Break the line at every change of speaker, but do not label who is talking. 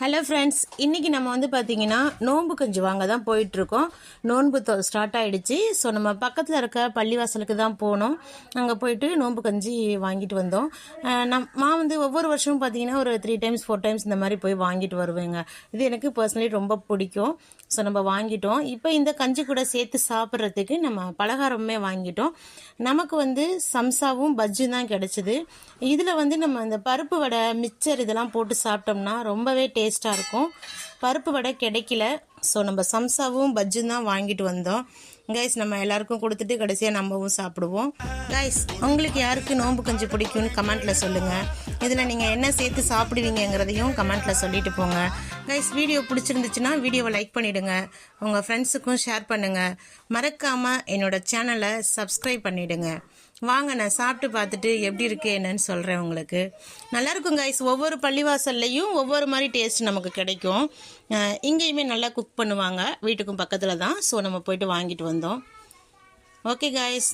Hello friends, இன்றைக்கி நம்ம வந்து பார்த்திங்கன்னா நோன்பு கஞ்சி வாங்க தான் போயிட்டுருக்கோம். நோன்பு ஸ்டார்ட் ஆகிடுச்சு. ஸோ நம்ம பக்கத்தில் இருக்க பள்ளிவாசலுக்கு தான் போனோம். அங்கே போயிட்டு நோன்பு கஞ்சி வாங்கிட்டு வந்தோம். நான் வந்து ஒவ்வொரு வருஷமும் பார்த்திங்கன்னா ஒரு 3 டைம்ஸ் 4 டைம்ஸ் இந்த மாதிரி போய் வாங்கிட்டு வருவேங்க. இது எனக்கு பர்சனலி ரொம்ப பிடிக்கும். ஸோ நம்ம வாங்கிட்டோம். இப்போ இந்த கஞ்சி கூட சேர்த்து சாப்பிட்றதுக்கு நம்ம பலகாரமே வாங்கிட்டோம். நமக்கு வந்து சம்சாவும் பஜ்ஜும் தான் கிடச்சிது. இதில் வந்து நம்ம இந்த பருப்பு வடை, மிக்சர் இதெல்லாம் போட்டு சாப்பிட்டோம்னா ரொம்பவே டேஸ்ட்டாக இருக்கும். பருப்பு வடை கிடைக்கல. ஸோ நம்ம சம்சாவும் பஜ்ஜும் தான் வாங்கிட்டு வந்தோம். கைஸ், நம்ம எல்லாருக்கும் கொடுத்துட்டு கடைசியாக நம்மவும் சாப்பிடுவோம். கைஸ், உங்களுக்கு யாருக்கு நோன்பு கஞ்சி பிடிக்கும்னு கமெண்ட்டில் சொல்லுங்கள். இதில் நீங்கள் என்ன சேர்த்து சாப்பிடுவீங்கிறதையும் கமெண்ட்டில் சொல்லிட்டு போங்க. கைஸ், வீடியோ பிடிச்சிருந்துச்சுன்னா வீடியோவை லைக் பண்ணிவிடுங்க. உங்கள் ஃப்ரெண்ட்ஸுக்கும் ஷேர் பண்ணுங்கள். மறக்காமல் என்னோடய சேனலை சப்ஸ்கிரைப் பண்ணிவிடுங்க. வாங்க, நான் சாப்பிட்டு பார்த்துட்டு எப்படி இருக்குது என்னன்னு சொல்கிறேன் உங்களுக்கு. நல்லாயிருக்கும் கைஸ். ஒவ்வொரு பள்ளிவாசல்லையும் ஒவ்வொரு மாதிரி டேஸ்ட் நமக்கு கிடைக்கும். இங்கேயுமே நல்லா குக் பண்ணுவாங்க. வீட்டுக்கும் பக்கத்தில் தான். ஸோ நம்ம போயிட்டு வாங்கிட்டு வந்தோம். Okay guys.